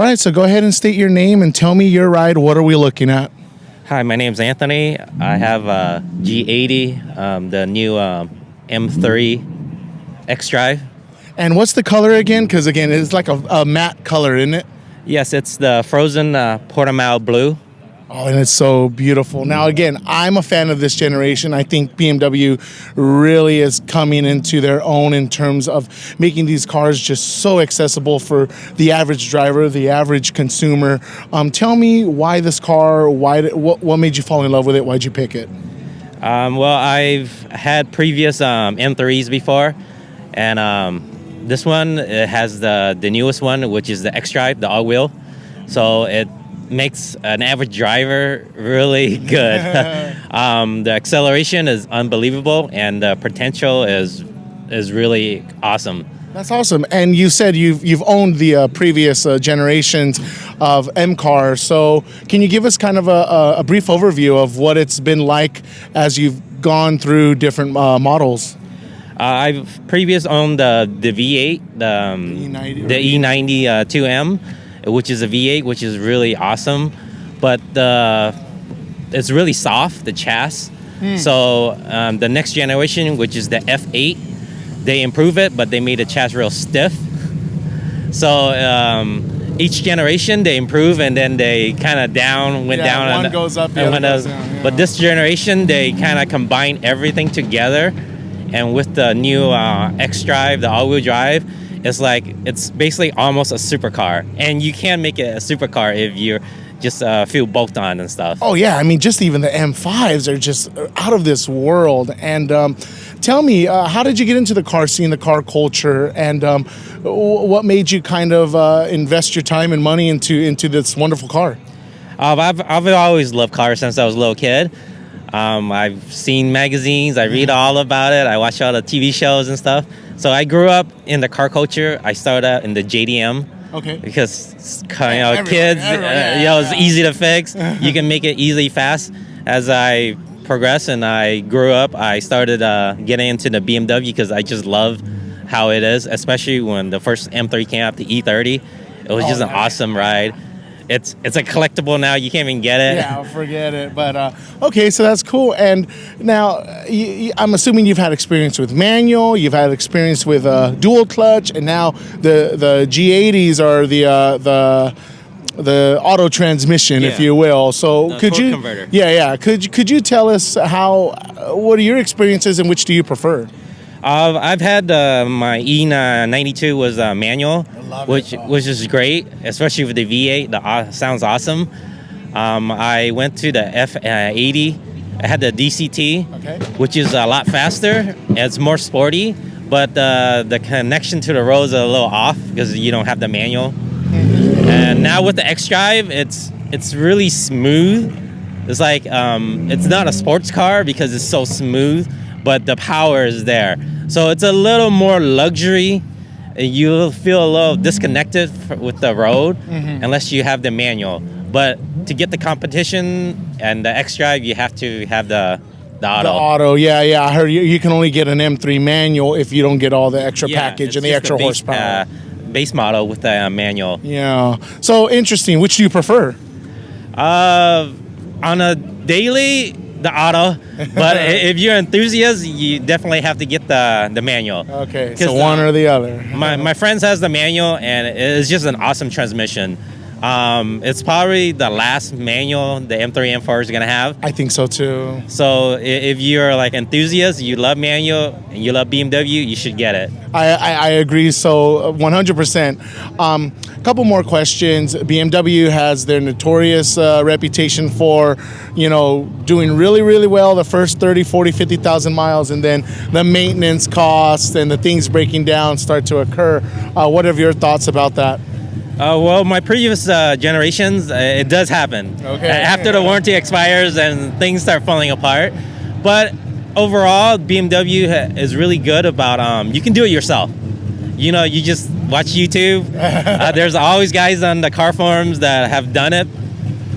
All right, so go ahead and state your name and tell me your ride. What are we looking at? Hi, my name's Anthony. I have a G80, the new M3 X-Drive. And what's the color again? Because again, it's like a matte color, isn't it? Yes, it's the frozen Portimao blue. Oh, and it's so beautiful. Now, again, I'm a fan of this generation. I think BMW really is coming into their own in terms of making these cars just so accessible for the average driver, the average consumer. Tell me why this car, what made you fall in love with it? Why'd you pick it? Well, I've had previous M3s before, and this one it has the newest one, which is the X-Drive, the all-wheel. So it makes an average driver really good. The acceleration is unbelievable, and the potential is really awesome. That's awesome. And you said you've owned the previous generations of M cars. So can you give us kind of a brief overview of what it's been like as you've gone through different models? I've previously owned the V8, the E90 2M, which is a V8, which is really awesome, but it's really soft, the chassis. So the next generation, which is the F8, they improve it, but they made the chassis real stiff. So each generation they improve, and then they kind of went down. One goes up, the other goes down. Yeah. But this generation, they kind of combine everything together, and with the new X-Drive, the all-wheel drive, it's basically almost a supercar, and you can make it a supercar if you just feel bulked on and stuff. Oh yeah, I mean, just even the M5s are just out of this world. And tell me, how did you get into the car scene, the car culture, and what made you kind of invest your time and money into this wonderful car? I've always loved cars since I was a little kid. I've seen magazines, I read all about it, I watch all the TV shows and stuff. So I grew up in the car culture. I started out in the JDM. Okay. Because kids, it's easy to fix. You can make it easy, fast. As I progressed and I grew up, I started getting into the BMW because I just love how it is, especially when the first M3 came out, the E30. It was just an awesome ride. It's a collectible now. You can't even get it. Yeah, forget it. But okay, so that's cool. And now I'm assuming you've had experience with manual. You've had experience with dual clutch, and now the G80s are the auto transmission, if you will. So the could torque you? Converter. Yeah. Could you tell us what are your experiences and which do you prefer? I've had my E92 was manual, which is great, especially with the V8. Sounds awesome. I went to the F80. I had the DCT, which is a lot faster. It's more sporty, but the connection to the roads is a little off because you don't have the manual. And now with the X-Drive, it's really smooth. It's like it's not a sports car because it's so smooth, but the power is there. So it's a little more luxury. You'll feel a little disconnected with the road unless you have the manual. But to get the competition and the X-Drive, you have to have the auto. The auto, yeah. I heard you can only get an M3 manual if you don't get all the extra package and the extra horsepower. Base model with the manual. Yeah. So interesting. Which do you prefer? On a daily, the auto, but if you're an enthusiast, you definitely have to get the manual. Okay, so one or the other. My friends has the manual, and it's just an awesome transmission. It's probably the last manual the M3 M4 is gonna have. I think so too. So if you're like enthusiast, you love manual, and you love BMW, you should get it. I agree. So 100%. Couple more questions. BMW has their notorious reputation for, doing really, really well the first 30, 40, 50,000 miles, and then the maintenance costs and the things breaking down start to occur. What are your thoughts about that? Well, my previous generations, it does happen. Okay. After the warranty expires and things start falling apart. But overall, BMW is really good about, you can do it yourself. You just watch YouTube. There's always guys on the car forums that have done it,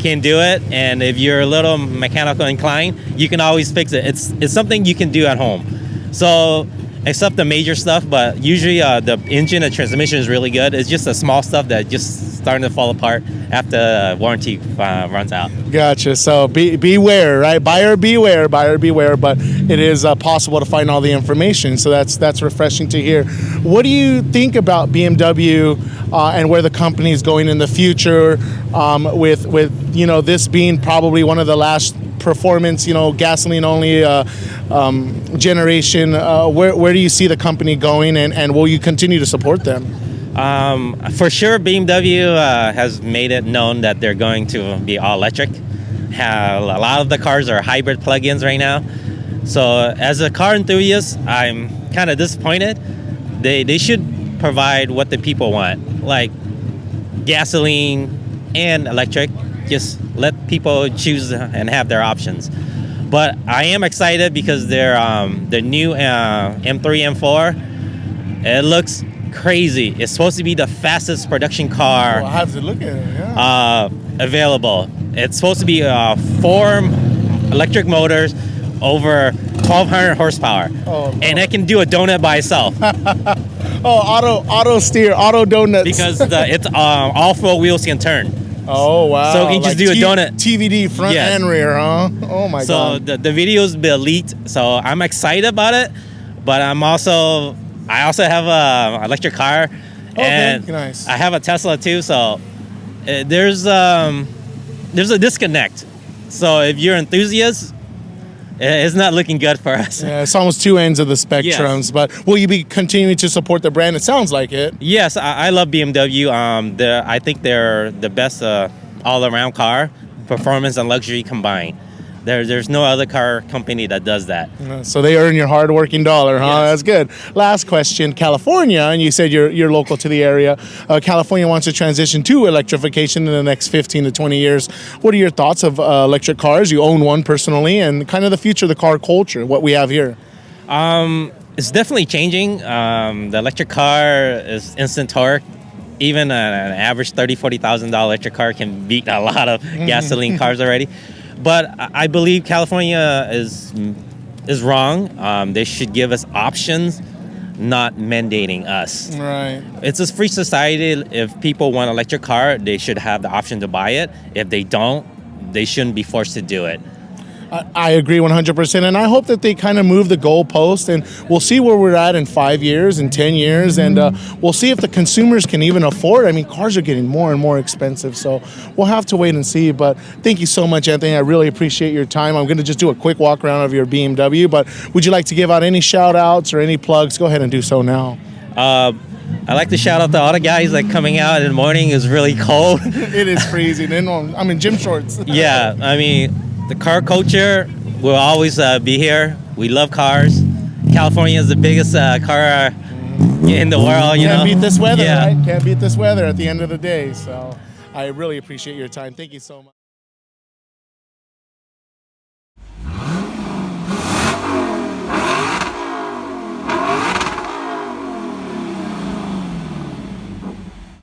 can do it. And if you're a little mechanical inclined, you can always fix it. It's something you can do at home. So except the major stuff. But usually the engine and transmission is really good. It's just the small stuff that just starting to fall apart after warranty runs out. Gotcha. So beware, right? Buyer beware, buyer beware. But it is possible to find all the information. So that's refreshing to hear. What do you think about BMW and where the company is going in the future? With this being probably one of the last performance, gasoline only generation. Where do you see the company going, and will you continue to support them? For sure, BMW has made it known that they're going to be all electric. A lot of the cars are hybrid plug-ins right now. So as a car enthusiast, I'm kind of disappointed. They should provide what the people want, like gasoline and electric. Just let people choose and have their options. But I am excited because the new M3, M4, it looks crazy. It's supposed to be the fastest production car I have to look at it, yeah. Available. It's supposed to be 4 electric motors over 1,200 horsepower. And it can do a donut by itself. Auto steer, auto donuts. Because it's all 4 wheels can turn. Oh, wow. So you can just do a donut. TVD front and rear, huh? Oh, my God. So the videos be elite. So I'm excited about it. But I also have a electric car. And nice. I have a Tesla too. So there's a disconnect. So if you're enthusiasts, it's not looking good for us. Yeah, it's almost two ends of the spectrums. Yes. But will you be continuing to support the brand? It sounds like it. Yes, I love BMW. I think they're the best all-around car, performance and luxury combined. There's no other car company that does that. So they earn your hard-working dollar, huh? Yes. That's good. Last question, California, and you said you're local to the area. California wants to transition to electrification in the next 15 to 20 years. What are your thoughts of electric cars? You own one personally, and kind of the future of the car culture, what we have here. It's definitely changing. The electric car is instant torque. Even an average $30,000, $40,000 electric car can beat a lot of gasoline cars already. But I believe California is wrong. They should give us options, not mandating us. Right. It's a free society. If people want an electric car, they should have the option to buy it. If they don't, they shouldn't be forced to do it. I agree 100%, and I hope that they kind of move the goalpost, and we'll see where we're at in 5 years, in 10 years, and we'll see if the consumers can even afford. I mean, cars are getting more and more expensive, so we'll have to wait and see. But thank you so much, Anthony. I really appreciate your time. I'm going to just do a quick walk around of your BMW, but would you like to give out any shout-outs or any plugs? Go ahead and do so now. I like to shout out to all the guys that coming out in the morning. Is really cold. It is freezing. I'm in gym shorts. Yeah, I mean, the car culture will always be here. We love cars. California is the biggest car in the world. Can't beat this weather, right? Can't beat this weather at the end of the day. So I really appreciate your time. Thank you so much.